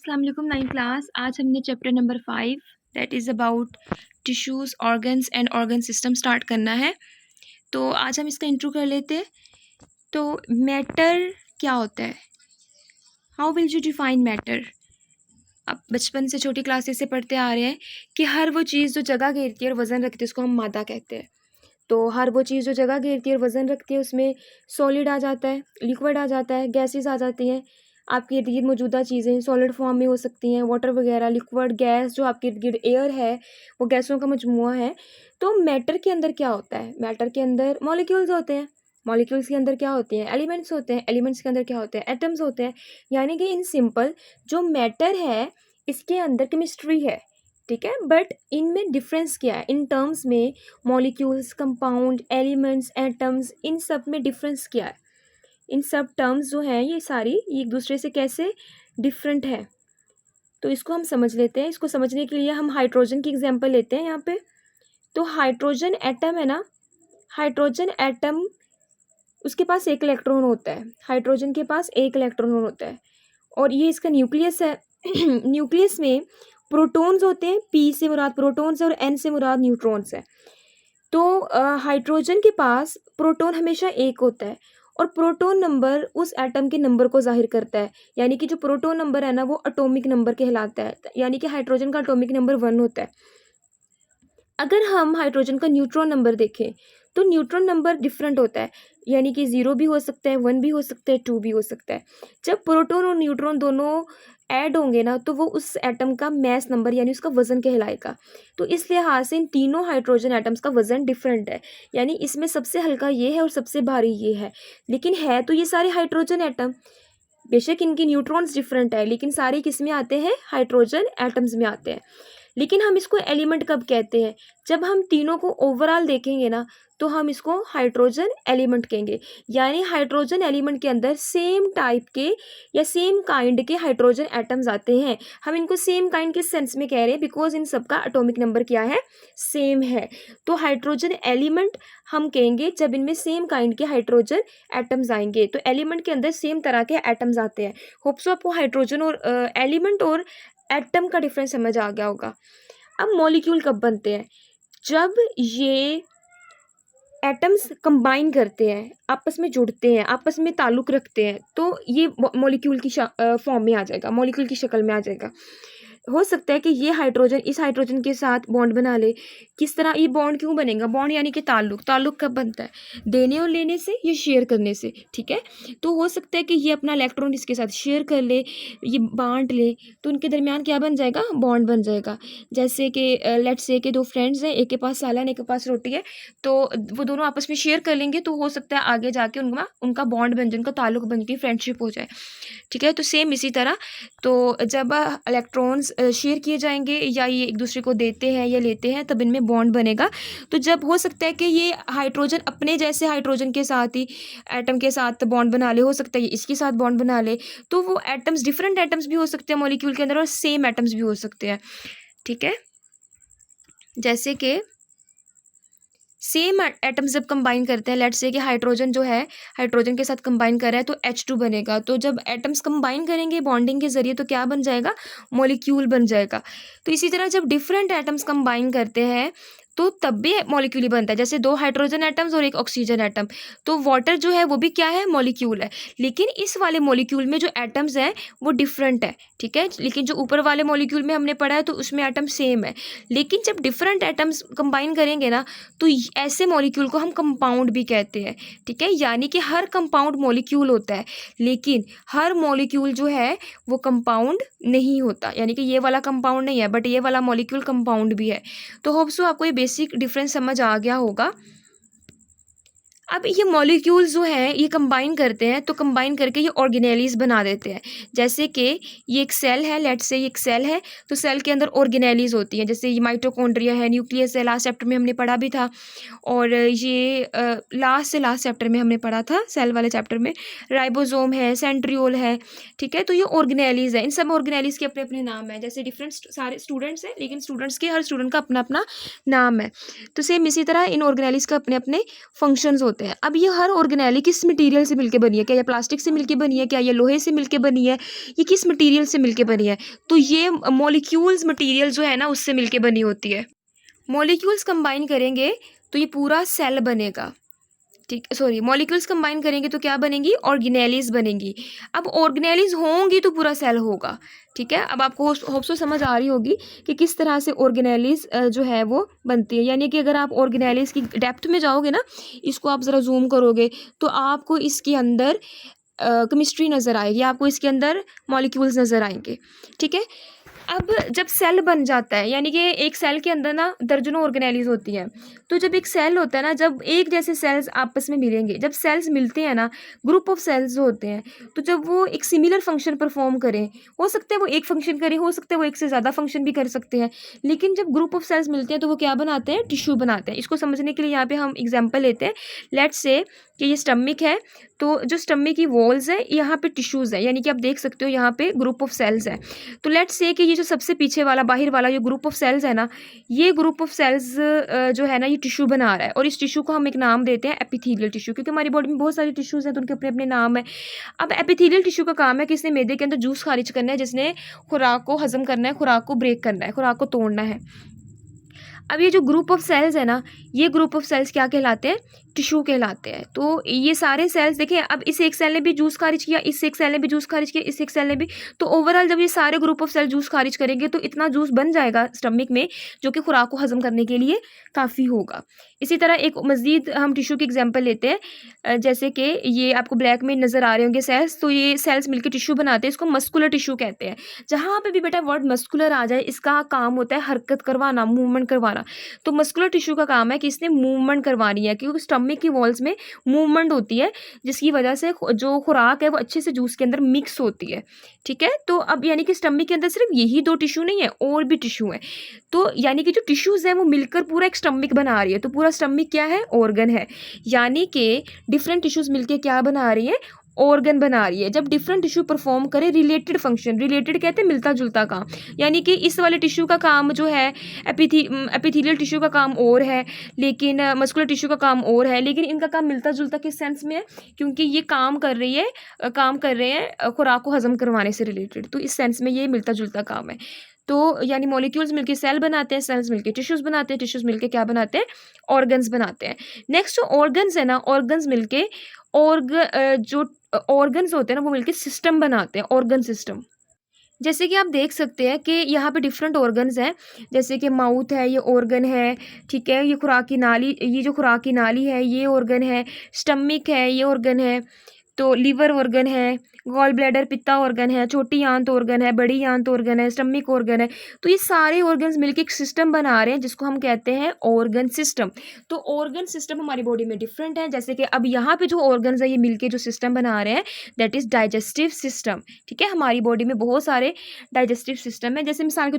अस्सलाम वालेकुम 9th class. आज हमने chapter number 5 that is about tissues organs and organ system start करना है। तो आज हम इसका इंट्रो कर लेते हैं। तो मैटर क्या होता है? How will you define matter? अब बचपन से छोटी क्लासेस से पढ़ते आ रहे हैं कि हर वो चीज़ जो जगह घेरती है और वज़न रखती है उसको हम मादा कहते हैं। तो हर वो चीज़ जो जगह घेरती है और वज़न रखती है उसमें सॉलिड आ जाता है, लिक्विड आ जाता है, गैसेस आ जाती हैं। आपके इर्द गिर्द मौजूदा चीज़ें सॉलिड फॉर्म में हो सकती हैं, वाटर वगैरह, लिक्विड, गैस, जो आपके इर्द गिर्द एयर है वो गैसों का मजमूआ है। तो मैटर के अंदर क्या होता है? मैटर के अंदर मॉलिक्यूल्स होते हैं। मॉलिक्यूल्स के अंदर क्या होते हैं? एलिमेंट्स होते हैं। एलिमेंट्स के अंदर क्या होते हैं? एटम्स होते हैं। यानी कि इन सिंपल जो मैटर है इसके अंदर केमिस्ट्री है, ठीक है। बट इनमें डिफरेंस क्या है? इन टर्म्स में मॉलिक्यूल्स, कंपाउंड, एलिमेंट्स, एटम्स, इन सब में डिफरेंस क्या है? इन सब टर्म्स जो हैं ये सारी एक दूसरे से कैसे डिफरेंट है, तो इसको हम समझ लेते हैं। इसको समझने के लिए हम हाइड्रोजन की एग्जांपल लेते हैं यहाँ पे। तो हाइड्रोजन एटम है ना, हाइड्रोजन एटम उसके पास एक इलेक्ट्रॉन होता है। हाइड्रोजन के पास एक इलेक्ट्रॉन होता है और ये इसका न्यूक्लियस है। न्यूक्लियस में प्रोटॉन्स होते हैं। पी से मुराद प्रोटॉन्स है और एन से मुराद न्यूट्रॉन्स है। तो हाइड्रोजन के पास प्रोटॉन हमेशा एक होता है और प्रोटॉन नंबर उस एटम के नंबर को जाहिर करता है। यानी कि जो प्रोटॉन नंबर है ना वो एटॉमिक नंबर कहलाता है। यानी कि हाइड्रोजन का एटॉमिक नंबर 1 होता है। अगर हम हाइड्रोजन का न्यूट्रॉन नंबर देखें तो न्यूट्रॉन नंबर डिफरेंट होता है। यानी कि 0 भी हो सकता है, 1 भी हो सकता है, 2 भी हो सकता है। जब प्रोटॉन और न्यूट्रॉन दोनों ऐड होंगे ना तो वो उस एटम का मैस नंबर यानी उसका वजन कहलाएगा। तो इस लिहाज से इन तीनों हाइड्रोजन एटम्स का वजन डिफरेंट है। यानी इसमें सबसे हल्का ये है और सबसे भारी ये है, लेकिन है तो ये सारे हाइड्रोजन एटम। बेशक इनकी न्यूट्रॉन्स डिफरेंट है लेकिन सारे किस में आते हैं? हाइड्रोजन एटम्स में आते हैं। लेकिन हम इसको एलिमेंट कब कहते हैं? जब हम तीनों को ओवरऑल देखेंगे ना तो हम इसको हाइड्रोजन एलिमेंट कहेंगे। यानी हाइड्रोजन एलिमेंट के अंदर सेम टाइप के या सेम काइंड के हाइड्रोजन एटम्स आते हैं। हम इनको सेम काइंड के सेंस में कह रहे हैं बिकॉज इन सबका एटॉमिक नंबर क्या है? सेम है। तो हाइड्रोजन एलिमेंट हम कहेंगे जब इनमें सेम काइंड के हाइड्रोजन एटम्स आएंगे। तो एलिमेंट के अंदर सेम तरह के एटम्स आते हैं। होप सो आपको हाइड्रोजन और एलिमेंट और एटम का डिफरेंस समझ आ गया होगा। अब मॉलिक्यूल कब बनते हैं? जब ये एटम्स कंबाइन करते हैं, आपस में जुड़ते हैं, आपस में ताल्लुक़ रखते हैं, तो ये मॉलिक्यूल की फॉर्म में आ जाएगा, मॉलिक्यूल की शक्ल में आ जाएगा। हो सकता है कि ये हाइड्रोजन इस हाइड्रोजन के साथ बॉन्ड बना ले। किस तरह ये बॉन्ड क्यों बनेगा? बॉन्ड यानी कि ताल्लुक़। ताल्लुक़ कब बनता है? देने और लेने से या शेयर करने से, ठीक है। तो हो सकता है कि ये अपना इलेक्ट्रॉन इसके साथ शेयर कर ले, ये बांट ले, तो उनके दरमियान क्या बन जाएगा? बॉन्ड बन जाएगा। जैसे कि लेट्स से कि दो फ्रेंड्स हैं, एक के पास सालन एक के पास रोटी है, तो वो दोनों आपस में शेयर कर लेंगे तो हो सकता है आगे जाके उनका बॉन्ड बन जाए, उनका ताल्लुक़ बन के फ्रेंडशिप हो जाए, ठीक है। तो सेम इसी तरह तो जब इलेक्ट्रॉन्स शेयर किए जाएंगे या ये एक दूसरे को देते हैं या लेते हैं तब इनमें बॉन्ड बनेगा। तो जब हो सकता है कि ये हाइड्रोजन अपने जैसे हाइड्रोजन के साथ ही एटम के साथ बॉन्ड बना ले, हो सकता है ये इसके साथ बॉन्ड बना ले, तो वो एटम्स डिफरेंट एटम्स भी हो सकते हैं मॉलिक्यूल के अंदर और सेम एटम्स भी हो सकते हैं, ठीक है। जैसे कि सेम एटम्स जब कंबाइन करते हैं, लेट्स से कि हाइड्रोजन जो है हाइड्रोजन के साथ कंबाइन कर रहा है तो H2 बनेगा। तो जब एटम्स कंबाइन करेंगे बॉन्डिंग के जरिए तो क्या बन जाएगा? मॉलिक्यूल बन जाएगा। तो इसी तरह जब डिफरेंट एटम्स कंबाइन करते हैं तो तब भी मॉलिक्यूल ही बनता है। जैसे 2 हाइड्रोजन एटम्स और एक ऑक्सीजन एटम, तो वाटर जो है वो भी क्या है? मॉलिक्यूल है। लेकिन इस वाले मॉलिक्यूल में जो एटम्स हैं वो डिफरेंट है, ठीक है। लेकिन जो ऊपर वाले मॉलिक्यूल में हमने पढ़ा है तो उसमें एटम सेम है। लेकिन जब डिफरेंट एटम्स कंबाइन करेंगे ना तो ऐसे मॉलिक्यूल को हम कंपाउंड भी कहते हैं, ठीक है। यानी कि हर कंपाउंड मॉलिक्यूल होता है लेकिन हर मॉलिक्यूल जो है वो कंपाउंड नहीं होता। यानी कि ये वाला कंपाउंड नहीं है बट ये वाला मॉलिक्यूल कंपाउंड भी है। तो होप सो आपको ये बेसिक डिफरेंस समझ आ गया होगा। अब ये मॉलिक्यूल्स जो हैं ये कंबाइन करते हैं तो कंबाइन करके ये ऑर्गेनेलीज बना देते हैं। जैसे कि ये एक सेल है, लेट्स से ये एक सेल है तो सेल के अंदर ऑर्गेनेलीज होती हैं। जैसे ये माइटोकॉन्ड्रिया है, न्यूक्लियस है, लास्ट चैप्टर में हमने पढ़ा भी था। और ये लास्ट चैप्टर में हमने पढ़ा था, सेल वाले चैप्टर में। राइबोसोम है, सेंट्रियोल है, ठीक है। तो ये ऑर्गेनेलीज है। इन सब ऑर्गेनेलीज के अपने अपने नाम हैं। जैसे डिफरेंट सारे स्टूडेंट्स हैं लेकिन स्टूडेंट्स के हर स्टूडेंट का अपना अपना नाम है। तो सेम इसी तरह इन ऑर्गेनेलीज का अपने अपने फंक्शंस होते हैं। होते हैं। अब ये हर ऑर्गेनेली किस मटेरियल से मिलके बनी है, क्या ये प्लास्टिक से मिलके बनी है, क्या ये लोहे से मिलके बनी है, ये किस मटेरियल से मिलके बनी है, तो ये मॉलिक्यूल्स मटेरियल जो है ना उससे मिलके बनी होती है। मॉलिक्यूल्स कंबाइन करेंगे तो ये पूरा सेल बनेगा, ठीक, सॉरी, मॉलिक्यूल्स कंबाइन करेंगे तो क्या बनेंगी, ऑर्गेनेलीज बनेंगी। अब ऑर्गेनेलीज होंगी तो पूरा सेल होगा, ठीक है। अब आपको होप सो समझ आ रही होगी कि किस तरह से ऑर्गेनेलीज जो है वो बनती है। यानी कि अगर आप ऑर्गेनेलीज की डेप्थ में जाओगे ना, इसको आप ज़रा जूम करोगे तो आपको इसके अंदर केमिस्ट्री नज़र आएगी, आपको इसके अंदर मॉलिक्यूल्स नज़र आएंगे, ठीक है। अब जब सेल बन जाता है, यानी कि एक सेल के अंदर ना दर्जनों ऑर्गेनेलीज होती हैं, तो जब एक सेल होता है ना, जब एक जैसे सेल्स आपस में मिलेंगे, जब सेल्स मिलते हैं ना, ग्रुप ऑफ सेल्स जो होते हैं, तो जब वो एक सिमिलर फंक्शन परफॉर्म करें, हो सकता है वो एक फंक्शन करें, हो सकता है वो एक से ज़्यादा फंक्शन भी कर सकते हैं, लेकिन जब ग्रुप ऑफ सेल्स मिलते हैं तो वो क्या बनाते हैं, टिश्यू बनाते हैं। इसको समझने के लिए यहाँ पे हम एग्जाम्पल लेते हैं। लेट्स से कि ये स्टमक है, तो जो स्टमक की वॉल्स है, यहाँ पे टिश्यूज़ है, यानी कि आप देख सकते हो यहाँ पे ग्रुप ऑफ सेल्स है। तो लेट्स से कि ये जो सबसे पीछे वाला बाहर वाला ये ग्रुप ऑफ सेल्स है ना, ये ग्रुप ऑफ सेल्स जो है ना ये टिश्यू बना रहा है, और इस टिश्यू को हम एक नाम देते हैं एपिथेलियल टिश्यू, क्योंकि हमारी बॉडी में बहुत सारे टिश्यूज़ हैं तो उनके अपने अपने नाम है। अब एपिथेलियल टिश्यू का काम है कि इसने मैदे के अंदर जूस खारिज करना है, जिसने खुराक को हजम करना है, खुराक को ब्रेक करना है, खुराक को तोड़ना है। अब ये जो ग्रुप ऑफ सेल्स है ना, ये ग्रुप ऑफ सेल्स क्या कहलाते हैं, टिश्यू कहलाते हैं। तो ये सारे सेल्स देखिए, अब इस एक सेल ने भी जूस खारिज किया, इस एक सेल ने भी जूस खारिज किया, इस एक सेल ने भी, तो ओवरऑल जब ये सारे ग्रुप ऑफ सेल जूस खारिज करेंगे तो इतना जूस बन जाएगा स्टमक में, जो कि खुराक को हजम करने के लिए काफ़ी होगा। इसी तरह एक मज़ीद हम टिश्यू की एग्जांपल लेते हैं, जैसे कि ये आपको ब्लैक में नज़र आ रहे होंगे सेल्स, तो ये सेल्स मिलकर टिश्यू बनाते हैं, इसको मस्कुलर टिश्यू कहते हैं। जहाँ पे भी बेटा वर्ड मस्कुलर आ जाए, इसका काम होता है हरकत करवाना, मूवमेंट करवाना। तो मस्कुलर टिश्यू का काम है कि इसने मूवमेंट करवानी है, क्योंकि स्टमक की वॉल्स में मूवमेंट होती है, जिसकी वजह से जो खुराक है वो अच्छे से जूस के अंदर मिक्स होती है, ठीक है। तो अब यानी कि स्टमक के अंदर सिर्फ यही दो टिश्यू नहीं है, और भी टिश्यू है। तो यानी कि जो टिश्यूज़ हैं वो मिलकर पूरा एक स्टमक बना रही है। तो पूरा स्टमक क्या है, ऑर्गन है। यानी कि डिफरेंट टिश्यूज़ मिलके क्या बना रही है, ऑर्गन बना रही है। जब डिफरेंट टिश्यू परफॉर्म करे रिलेटेड फंक्शन, रिलेटेड कहते हैं मिलता जुलता काम, यानी कि इस वाले टिश्यू का काम जो है एपिथेलियल टिश्यू का काम और है, लेकिन मस्कुलर टिश्यू का काम और है, लेकिन इनका काम मिलता जुलता किस सेंस में है, क्योंकि ये काम कर रहे हैं खुराक को हजम करवाने से रिलेटेड, तो इस सेंस में ये मिलता जुलता काम है। तो यानी मॉलिक्यूल्स मिलके सेल बनाते हैं, सेल्स मिलके टिश्यूज़ बनाते हैं, टिश्यूज़ मिलके क्या बनाते हैं, ऑर्गन्स बनाते हैं। नेक्स्ट जो ऑर्गन्स है ना, ऑर्गन्स मिलके जो ऑर्गन्स होते हैं ना वो मिलके सिस्टम बनाते हैं, ऑर्गन सिस्टम। जैसे कि आप देख सकते हैं कि यहाँ पे डिफरेंट ऑर्गन्स हैं, जैसे कि माउथ है, ये ऑर्गन है, ठीक है। ये खुराक की नाली, ये जो खुराक की नाली है ये ऑर्गन है। स्टमक है, ये ऑर्गन है। तो लीवर ऑर्गन है, गॉल ब्लैडर पित्ता ऑर्गन है, छोटी आंत ऑर्गन है, बड़ी आंत ऑर्गन है, स्टमक ऑर्गन है। तो ये सारे ऑर्गन्स मिलके एक सिस्टम बना रहे हैं, जिसको हम कहते हैं ऑर्गन सिस्टम। तो ऑर्गन सिस्टम हमारी बॉडी में डिफरेंट है। जैसे कि अब यहाँ पे जो ऑर्गन्स है ये मिलके जो सिस्टम बना रहे हैं, दैट इज डाइजेस्टिव सिस्टम, ठीक है। हमारी बॉडी में बहुत सारे डाइजेस्टिव सिस्टम है। जैसे मिसाल के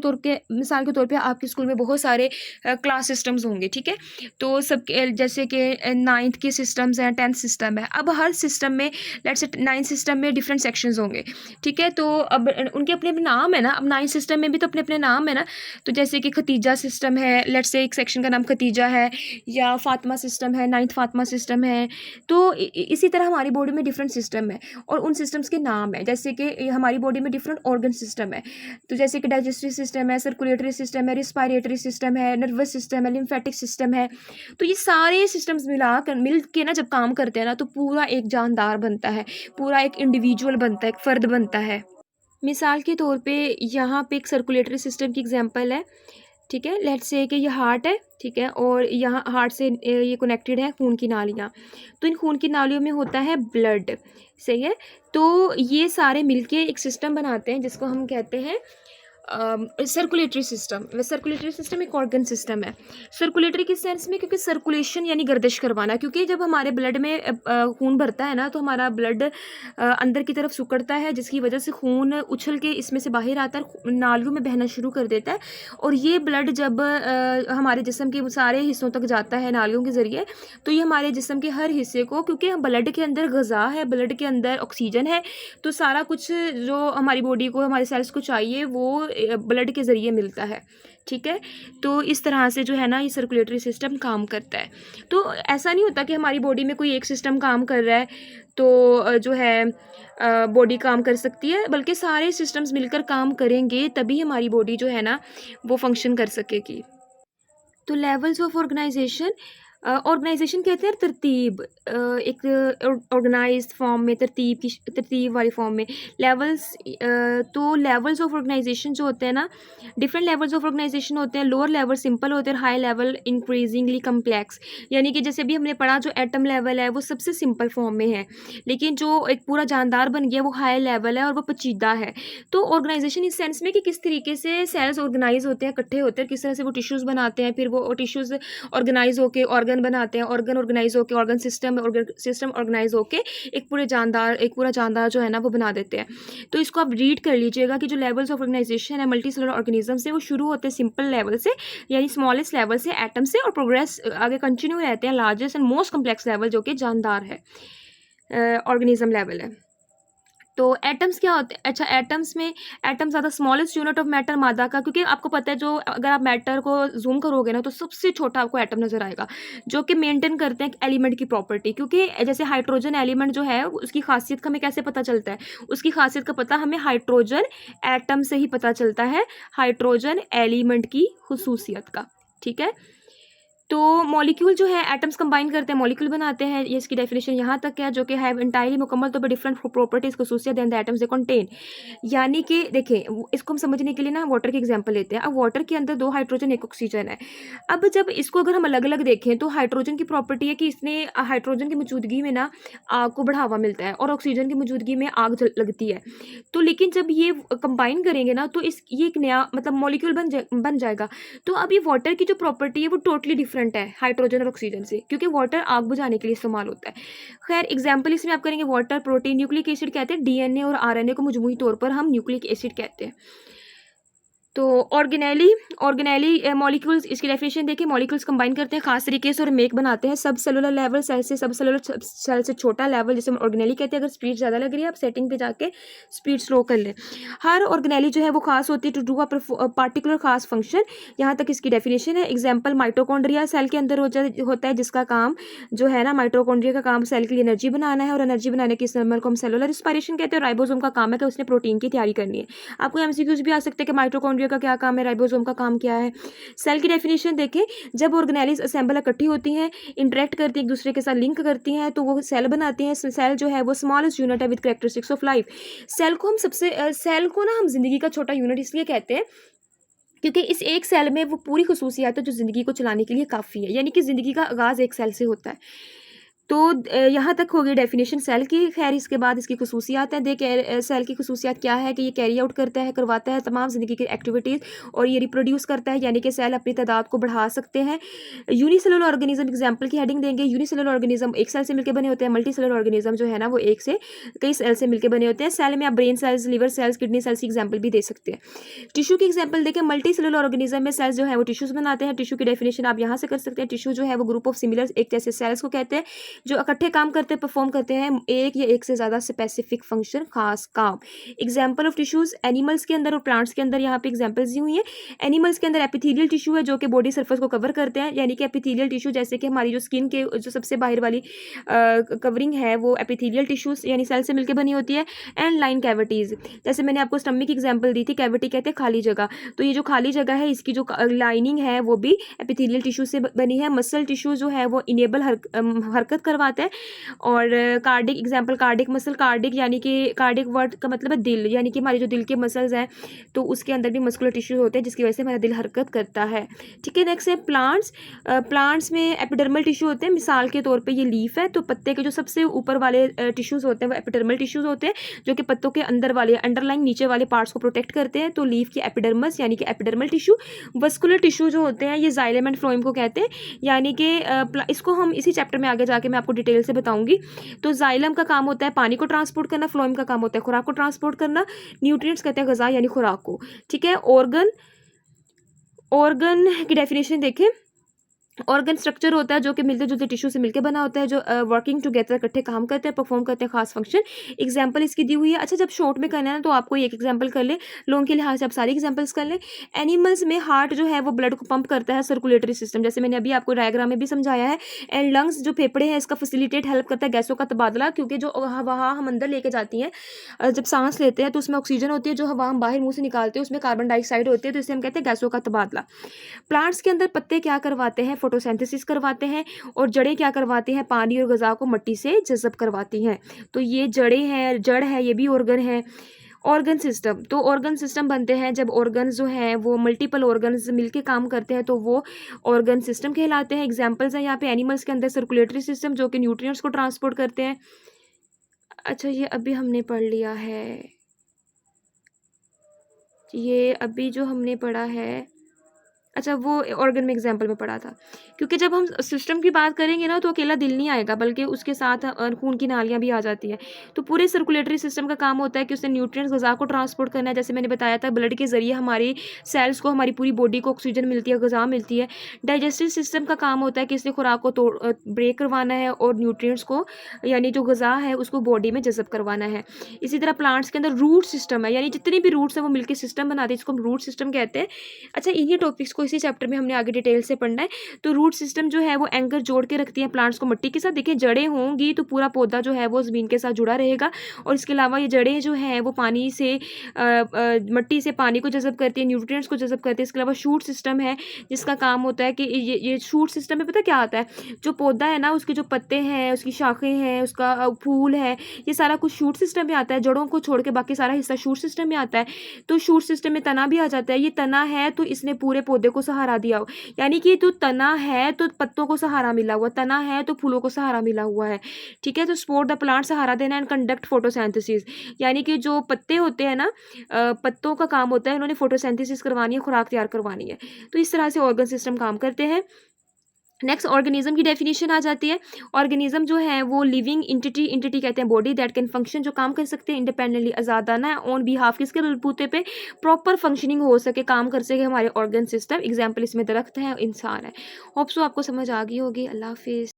तौर पे आपके स्कूल में बहुत सारे क्लास सिस्टम्स होंगे, ठीक है। तो सब जैसे कि 9th के सिस्टम्स हैं, 10th सिस्टम है। अब हर सिस्टम में लेट्स से 9th सिस्टम में डिफरेंट सेक्शंस होंगे, ठीक है। तो अब उनके अपने अपने नाम है ना, अब 9th सिस्टम में भी तो अपने अपने नाम है ना। तो जैसे कि खतीजा सिस्टम है, लेट्स से एक सेक्शन का नाम खतीजा है, या फातिमा सिस्टम है, 9th फातिमा सिस्टम है। तो इसी तरह हमारी बॉडी में डिफरेंट सिस्टम है और उन सिस्टम्स के नाम है। जैसे कि हमारी बॉडी में डिफरेंट ऑर्गन सिस्टम है, तो जैसे कि डाइजेस्टिव सिस्टम है, सर्कुलेटरी सिस्टम है, रिस्पायरेटरी सिस्टम है, नर्वस सिस्टम है, लिम्फेटिक सिस्टम है। तो ये सारे सिस्टम्स मिल के ना जब काम करते हैं ना, तो पूरा एक जानदार बनता है, पूरा एक इंडिविजुअल बनता है, एक फ़र्द बनता है। मिसाल के तौर पे यहाँ पे एक सर्कुलेटरी सिस्टम की एग्जांपल है, ठीक है। लेट्स से कि ये हार्ट है, ठीक है, और यहाँ हार्ट से ये कनेक्टेड है खून की नालियाँ। तो इन खून की नालियों में होता है ब्लड, सही है। तो ये सारे मिलके एक सिस्टम बनाते हैं, जिसको हम कहते हैं सर्कुलेटरी सिस्टम। सर्कुलेटरी सिस्टम एक ऑर्गन सिस्टम है। सर्कुलेटरी किस सेंस में, क्योंकि सर्कुलेशन यानी गर्दिश करवाना, क्योंकि जब हमारे ब्लड में खून भरता है ना, तो हमारा ब्लड अंदर की तरफ सिकुड़ता है, जिसकी वजह से खून उछल के इसमें से बाहर आता है, नालियों में बहना शुरू कर देता है। और ये ब्लड जब हमारे जिस्म के सारे हिस्सों तक जाता है नालियों के ज़रिए, तो ये हमारे जिस्म के हर हिस्से को, क्योंकि ब्लड के अंदर ग़िज़ा है, ब्लड के अंदर ऑक्सीजन है, तो सारा कुछ जो हमारी बॉडी को, हमारे सेल्स को चाहिए वो ब्लड के ज़रिए मिलता है। ठीक है, तो इस तरह से जो है ना ये सर्कुलेटरी सिस्टम काम करता है। तो ऐसा नहीं होता कि हमारी बॉडी में कोई एक सिस्टम काम कर रहा है तो जो है बॉडी काम कर सकती है, बल्कि सारे सिस्टम्स मिलकर काम करेंगे तभी हमारी बॉडी जो है ना वो फंक्शन कर सकेगी। तो लेवल्स ऑफ ऑर्गेनाइजेशन, ऑर्गेनाइजेशन कहते हैं तरतीब, एक ऑर्गेनाइज्ड फॉर्म में, तरतीब वाली फॉर्म में। लेवल्स, तो लेवल्स ऑफ ऑर्गेनाइजेशन जो होते हैं ना, डिफरेंट लेवल्स ऑफ ऑर्गेनाइजेशन होते हैं। लोअर लेवल सिंपल होते हैं, हाई लेवल इंक्रीजिंगली कम्प्लेक्स। यानी कि जैसे भी हमने पढ़ा, जो एटम लेवल है वो सबसे सिंपल फॉर्म में है, लेकिन जो एक पूरा जानदार बन गया वो हाई लेवल है और वो पेचीदा है। तो ऑर्गेनाइजेशन इस सेंस में कि किस तरीके से सेल्स ऑर्गेनाइज होते हैं, इकट्ठे होते हैं, किस तरह से वो टिश्यूज़ बनाते हैं, फिर वो टिश्यूज़ ऑर्गेनाइज होके ऑर्गन बनाते हैं, ऑर्गन ऑर्गेनाइज होके ऑर्गन सिस्टम ऑर्गेनाइज होके एक पूरा जानदार जो है ना वो बना देते हैं। तो इसको आप रीड कर लीजिएगा कि जो लेवल्स ऑफ ऑर्गेनाइजेशन है मल्टी सेलुलर ऑर्गेनिज्म से, वो शुरू होते हैं सिंपल लेवल से, यानी स्मॉलेस्ट लेवल से, एटम से, और प्रोग्रेस आगे कंटिन्यू रहते हैं largest and most complex level जो कि जानदार है, ऑर्गेनिज्म लेवल है। तो एटम्स क्या होते हैं? अच्छा, एटम्स में एटम ज़्यादा स्मॉलेस्ट यूनिट ऑफ मैटर मादा का, क्योंकि आपको पता है जो अगर आप मैटर को जूम करोगे ना तो सबसे छोटा आपको एटम नज़र आएगा, जो कि मेंटेन करते हैं एलिमेंट की प्रॉपर्टी। क्योंकि जैसे हाइड्रोजन एलिमेंट जो है उसकी खासियत का हमें कैसे पता चलता है? उसकी खासियत का पता हमें हाइड्रोजन एटम से ही पता चलता है, हाइड्रोजन एलिमेंट की खुसूसियत का। ठीक है, तो मॉलिक्यूल जो है एटम्स कंबाइन करते हैं, मॉलिक्यूल बनाते हैं, ये इसकी डेफिनेशन यहाँ तक है, जो कि हैव इंटायरली मुकम्मल तौर पर डिफरेंट प्रॉपर्टीज खुसूसियत than the atoms they contain. यानी कि देखें, इसको हम समझने के लिए ना वाटर की एग्जांपल लेते हैं। अब वाटर के अंदर 2 हाइड्रोजन 1 ऑक्सीजन है। अब जब इसको अगर हम अलग अलग देखें तो हाइड्रोजन की प्रॉपर्टी है कि इसने हाइड्रोजन की मौजूदगी में ना आग को बढ़ावा मिलता है, और ऑक्सीजन की मौजूदगी में आग लगती है। तो लेकिन जब ये कंबाइन करेंगे ना तो ये एक नया मतलब मॉलिक्यूल बन जाएगा। तो अब ये वाटर की जो प्रॉपर्टी है वो टोटली डिफरेंट है हाइड्रोजन और ऑक्सीजन से, क्योंकि वाटर आग बुझाने के लिए इस्तेमाल होता है। खैर, एग्जाम्पल इसमें आप करेंगे वाटर, प्रोटीन, न्यूक्लिक एसिड कहते हैं, डीएनए और आरएनए को मजमूई तौर पर हम न्यूक्लिक एसिड कहते हैं। तो ऑर्गेनेली मॉलिक्यूल्स, इसकी डेफिनेशन देखिए, मॉलिक्यूल्स कंबाइन करते हैं खास तरीके से और मेक बनाते हैं सब सेलुलर लेवल, सेल से सब सेलुलर सेल से छोटा लेवल, जिसे हम ऑर्गेनेली कहते हैं। अगर स्पीड ज़्यादा लग रही है आप सेटिंग पे जाके स्पीड स्लो कर लें। हर ऑर्गेनेली जो है वो खास होती है टू डू अ पार्टिकुलर खास फंक्शन। यहाँ तक इसकी डेफिनेशन है। एग्जाम्पल, माइटोकॉन्ड्रिया सेल के अंदर होता है, जिसका काम जो है ना, माइटोकॉन्ड्रिया का काम सेल के लिए एनर्जी बनाना है, और एनर्जी बनाने के इस्तेमाल को हम सेलुलर रिस्पायरेशन कहते हैं। राइबोसोम का काम है कि उसने प्रोटीन की तैयारी करनी है। आपको एमसीक्यूज भी आ सकते हैं कि माइटोकॉन्ड्रिया का क्या काम है, राइबोसोम का काम क्या है। सेल की डेफिनेशन देखें, जब ऑर्गेनेलीज असेंबल इकट्ठी होती हैं, इंटरेक्ट करती हैं, एक दूसरे के साथ लिंक करती हैं, तो वो सेल बनाती हैं। सेल जो है वो स्मॉलेस्ट यूनिट है with characteristics of life. Cell को ना हम जिंदगी का छोटा यूनिट इसलिए कहते हैं क्योंकि इस एक सेल में वो पूरी खुसूसियात है जो ज़िंदगी को चलाने के लिए काफ़ी है, यानी कि ज़िंदगी का आगाज़ एक सेल से होता है। तो यहाँ तक हो गई डेफिनेशन सेल की। खैर, इसके बाद इसकी खुसूसियात हैं। सेल की खुसूसियात क्या है कि ये कैरी आउट करवाता है तमाम ज़िंदगी की एक्टिविटीज़, और ये रिप्रोड्यूस करता है, यानी कि सेल अपनी तादाद को बढ़ा सकते हैं। यूनिसेलुलर ऑर्गेनिज्म एग्जाम्पल की हेडिंग देंगे। यूनिसेलुलर ऑर्गेनिज्म एक सेल से मिलकर बने होते हैं। मल्टी सेलुलर ऑर्गेनिज्म जो है ना वो एक से कई सेल से मिलकर बने होते हैं। सेल में आप brain cells, liver cells, kidney cells की एग्जाम्पल भी दे सकते हैं। टिश्यू की एग्जाम्पल देखें। मल्टी सेलुलर ऑर्गेनिज्म में सेल्स जो है वो टिश्यूज बनाते हैं। टिश्यू की डेफिनेशन आप यहाँ से कर सकते हैं। टिश्यू जो है वो ग्रुप ऑफ सिमिलर एक जैसे सेल्स को कहते हैं जो इकट्ठे काम करते हैं, परफॉर्म करते हैं एक या एक से ज़्यादा स्पेसिफिक फंक्शन, खास काम। एग्जाम्पल ऑफ टिश्यूज एनिमल्स के अंदर और प्लांट्स के अंदर यहाँ पे एग्जाम्पल्स दी हुई हैं। एनिमल्स के अंदर एपिथेलियल टिश्यू है जो कि बॉडी सर्फेस को कवर करते हैं, यानी कि एपिथेलियल टिश्यू जैसे कि हमारी जो स्किन के जो सबसे बाहर वाली कवरिंग है वो एपिथेलियल टिश्यूज यानी सेल से मिलकर बनी होती है। एंड लाइन कैविटीज़, जैसे मैंने आपको स्टमक की एग्जाम्पल दी थी, कैविटी कहते हैं खाली जगह, तो ये जो खाली जगह है इसकी जो लाइनिंग है वो भी एपिथेलियल टिश्यू से बनी है। मसल टिश्यू जो है वो इनेबल हरकत करवाता है। और cardiac example, cardiac muscle, cardiac यानी कि कार्डिक वर्ड का मतलब है दिल, यानी कि हमारे जो दिल के मसल्स हैं तो उसके अंदर भी मस्कुलर टिश्यूज होते हैं जिसकी वजह से हमारा दिल हरकत करता है। ठीक है, नेक्स्ट है प्लांट्स। प्लांट्स में एपिडर्मल टिश्यू होते हैं। मिसाल के तौर पे ये लीफ है, तो पत्ते के जो सबसे ऊपर वाले टिश्यूज होते हैं वो एपिडर्मल टिश्यूज होते हैं जो कि पत्तों के अंदर वाले अंडरलाइन नीचे वाले पार्ट्स को प्रोटेक्ट करते हैं, तो लीफ की एपिडर्मस यानी कि एपिडर्मल टिश्यू। वस्कुलर टिश्यू जो होते हैं ये जाइलम एंड फ्लोएम को कहते हैं, यानी कि इसको हम इसी चैप्टर में आगे जाके मैं आपको डिटेल से बताऊंगी। तो जाइलम का काम होता है पानी को ट्रांसपोर्ट करना, फ्लोएम का काम होता है खुराक को ट्रांसपोर्ट करना, न्यूट्रिएंट्स कहते हैं ग़िज़ा यानी खुराक को। ठीक है, ऑर्गन की डेफिनेशन देखें। ऑर्गन स्ट्रक्चर होता है जो कि मिलते जुलते टिश्यू से मिलकर बना होता है, जो वर्किंग टुगेदर इकट्ठे काम करते हैं, परफॉर्म करते हैं खास फंक्शन। एग्जांपल इसकी दी हुई है। अच्छा, जब शॉर्ट में करना है ना तो आपको एक एग्जांपल कर ले, लॉन्ग के लिहाज से आप सारी एग्जांपल्स कर लें। एनिमल्स में हार्ट जो है वो ब्लड को पंप करता है, सर्कुलेटरी सिस्टम, जैसे मैंने अभी आपको डायग्राम में भी समझाया है। एंड लंग्स जो फेफड़े हैं इसका फैसिलिटेट हेल्प करता है गैसों का तबादला, क्योंकि जो हवा हम अंदर लेके जाती हैं, जब सांस लेते हैं तो उसमें ऑक्सीजन होती है, जो हवा हम बाहर मुंह से निकालते हैं उसमें कार्बन डाइऑक्साइड होती है, तो इसे हम कहते हैं गैसों का तबादला। प्लांट्स के अंदर पत्ते क्या करवाते हैं, फोटोसिंथेसिस करवाते हैं, और जड़ें क्या करवाती हैं, पानी और गज़ा को मिट्टी से जज़ब करवाती हैं। तो ये जड़ें हैं, जड़ है, ये भी ऑर्गन है। ऑर्गन सिस्टम, तो ऑर्गन सिस्टम बनते हैं जब ऑर्गन्स जो हैं वो मल्टीपल ऑर्गन्स मिलके काम करते हैं, तो वो ऑर्गन सिस्टम कहलाते हैं। एग्जांपल्स हैं यहाँ पे एनिमल्स के अंदर सर्कुलेटरी सिस्टम जो कि न्यूट्रिएंट्स को ट्रांसपोर्ट करते हैं। अच्छा, ये अभी हमने पढ़ लिया है, ये अभी जो हमने पढ़ा है, अच्छा वो ऑर्गन में एग्जाम्पल में पढ़ा था। क्योंकि जब हम सिस्टम की बात करेंगे ना तो अकेला दिल नहीं आएगा, बल्कि उसके साथ खून की नालियाँ भी आ जाती हैं। तो पूरे सर्कुलेटरी सिस्टम का काम होता है कि उसने न्यूट्रिएंट्स ग़िज़ा को ट्रांसपोर्ट करना है। जैसे मैंने बताया था, ब्लड के ज़रिए हमारी सेल्स को, हमारी पूरी बॉडी को ऑक्सीजन मिलती है, ग़िज़ा मिलती है। डाइजेस्टिव सिस्टम का काम होता है कि इसने खुराक को ब्रेक करवाना है और न्यूट्रिएंट्स को, यानी जो ग़िज़ा है उसको बॉडी में जज़ब करवाना है। इसी तरह प्लांट्स के अंदर रूट सिस्टम है, यानी जितनी भी रूट्स हैं वो मिलकर सिस्टम बनाते हैं, जिसको हम रूट सिस्टम कहते हैं। अच्छा, इन्हीं टॉपिक्स को इसी चैप्टर में हमने आगे डिटेल से पढ़ना है। तो रूट सिस्टम जो है वो एंकर जोड़ के रखती है प्लांट्स को मिट्टी के साथ। देखिए, जड़ें होंगी तो पूरा पौधा जो है वो ज़मीन के साथ जुड़ा रहेगा, और इसके अलावा ये जड़ें जो हैं वो पानी से मिट्टी से पानी को जज़ब करती है, न्यूट्रिएंट्स को जज़ब करती है। इसके अलावा शूट सिस्टम है जिसका काम होता है कि ये शूट सिस्टम में पता क्या आता है, जो पौधा है ना उसके जो पत्ते हैं, उसकी शाखें हैं, उसका फूल है, ये सारा कुछ शूट सिस्टम में आता है। जड़ों को छोड़ के बाकी सारा हिस्सा शूट सिस्टम में आता है। तो शूट सिस्टम में तना भी आ जाता है। ये तना है तो इसने पूरे पौधे को सहारा दिया हो, यानी कि तो तना है तो पत्तों को सहारा मिला हुआ, तना है तो फूलों को सहारा मिला हुआ है। ठीक है, तो सपोर्ट द प्लांट, सहारा देना, एंड कंडक्ट फोटोसिंथेसिस, यानी कि जो पत्ते होते हैं ना, पत्तों का काम होता है उन्होंने फोटोसिंथेसिस करवानी है, खुराक तैयार करवानी है। तो इस तरह से ऑर्गन सिस्टम काम करते हैं। नेक्स्ट, ऑर्गेनिज्म की डेफिनेशन आ जाती है। ऑर्गेनिज्म जो है वो लिविंग इंटिटी, इंटिटी कहते हैं बॉडी दैट कैन फंक्शन, जो काम कर सकते हैं इंडिपेंडेंटली, आज़ादाना, ऑन बिहाफ किसके, बलबूते पे, प्रॉपर फंक्शनिंग हो सके, काम कर सके हमारे ऑर्गन सिस्टम। एग्जाम्पल इसमें दरख्त है, इंसान है। होप सो आपको समझ आ गई होगी। अल्लाह हाफिज़।